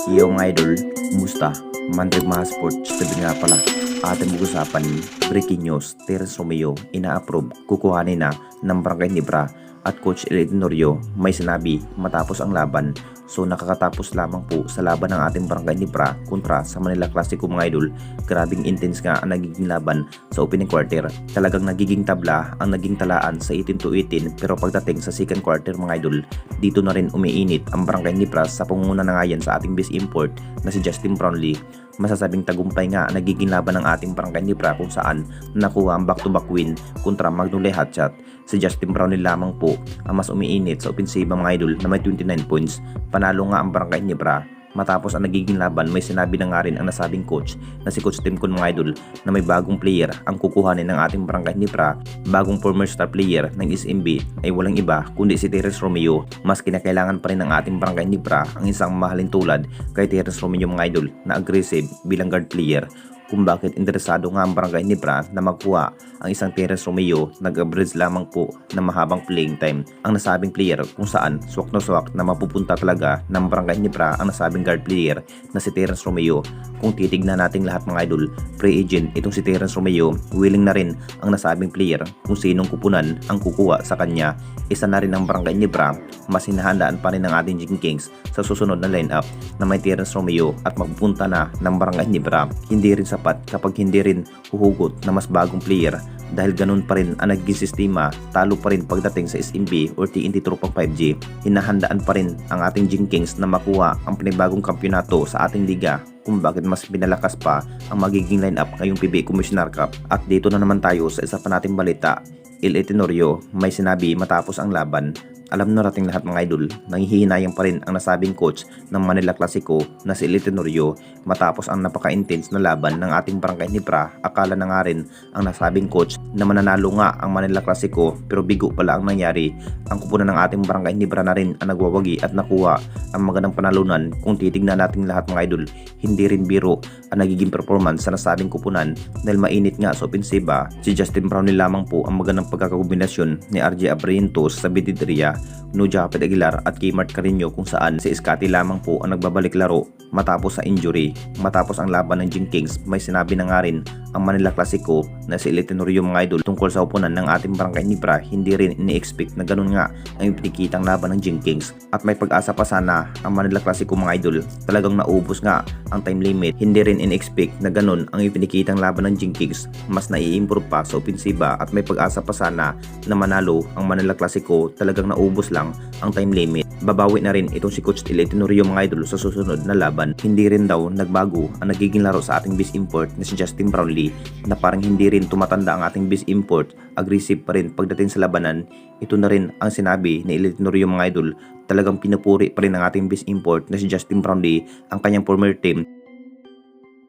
Yo mga idol, kumusta? Mandrig mga sports, sabi nga pala, ating mag-usapan, breaking news, Terence Romeo, ina-approve, kukuhanin na ng Barangay Nibra at Coach El Tenorio may sinabi matapos ang laban. So nakakatapos lamang po sa laban ng ating Barangay Nibra kontra sa Manila Clasico mga idol. Grabing intense nga ang nagiging laban sa opening quarter. Talagang nagiging tabla ang naging talaan sa 18-18 pero pagdating sa second quarter mga idol, dito na rin umiinit ang Barangay Nibra sa pangunguna na nga yan sa ating base import na si Justin Brownlee. Masasabing tagumpay nga ang nagiging laban ng ating Barangay Nibra kung saan nakuha ang back-to-back win kontra Magnolia Hatchat. Si Justin Brownlee lamang po ang mas umiinit sa opensiba mga idol na may 29 points. Panalo nga ang Barangay Nibra. Matapos ang nagiging laban, may sinabi na nga rin ang nasabing coach na si Coach Tim Con mga idol na may bagong player ang kukuhanin ng ating Barangay Nibra. Bagong former star player ng SMB ay walang iba kundi si Terence Romeo. Mas kinakailangan pa rin ng ating Barangay Nibra ang isang mahalin tulad kay Terence Romeo mga idol na aggressive bilang guard player. Kung bakit interesado nga ang Barangay Nibra na magkuha ang isang Terence Romeo, nag-average lamang po na mahabang playing time ang nasabing player kung saan swak na swak na mapupunta talaga ng Barangay Nibra ang nasabing guard player na si Terence Romeo. Kung titignan natin lahat mga idol, free agent itong si Terence Romeo, willing na rin ang nasabing player kung sinong kupunan ang kukuha sa kanya. Isa na rin ang Barangay Nibra, mas hinahandaan pa rin ng ating Jing Kings sa susunod na lineup na may Terence Romeo at magpunta na ng Barangay Nibra. Hindi rin sapat kapag hindi rin huhugot na mas bagong player dahil ganun pa rin ang naging sistema, talo pa rin pagdating sa SMB or TNT Tropang 5G. Hinahandaan pa rin ang ating Jing Kings na makuha ang panibagong kampyonato sa ating liga kung bakit mas pinalakas pa ang magiging lineup ngayong PBA Commissioner Cup. At dito na naman tayo sa isa pa nating balita. El Tenorio may sinabi matapos ang laban. Alam na nating lahat mga idol, nanghihinayang pa rin ang nasabing coach ng Manila Clasico na si El Tenorio matapos ang napaka-intense na laban ng ating Barangay Nibra. Akala na nga rin ang nasabing coach na mananalo nga ang Manila Clasico pero bigo pala ang nangyari. Ang kupunan ng ating Barangay Nibra na rin ang nagwawagi at nakuha ang magandang panalunan. Kung titignan natin lahat mga idol, hindi rin biro ang nagiging performance sa nasabing kupunan dahil mainit nga sa opensiba. Si Justin Brownlee lamang po ang magandang pagkakakombinasyon ni RJ Abrientos sa Bididria, Nujapet Aguilar at Kmart Carino kung saan si Scotty lamang po ang nagbabalik laro matapos sa injury. Matapos ang laban ng Jing Kings, may sinabi na nga rin ang Manila Clasico na si El Tenorio mga idol tungkol sa upunan ng ating Barangay Nibra. Hindi rin ini-expect na ganun nga ang ipinakitang laban ng Jing Kings at may pag-asa pa sana ang Manila Clasico mga idol. Talagang naubos nga ang time limit. Hindi rin in-expect na ganun ang ipinakitang laban ng Jing Kings. Mas nai-improve pa sa opensiba at may pag-asa pa sana na manalo ang Manila Clasico. Talagang naubos lang ang time limit. Babawi na rin itong si Coach El Tenorio mga idol sa susunod na laban. Hindi rin daw nagbago ang nagiging laro sa ating base import na si Justin Brownlee na parang hindi rin tumatanda ang ating base import. Aggressive pa rin pagdating sa labanan. Ito na rin ang sinabi ni El Tenorio mga idol. Talagang pinupuri pa rin ang ating base import na si Justin Brownlee ang kanyang former team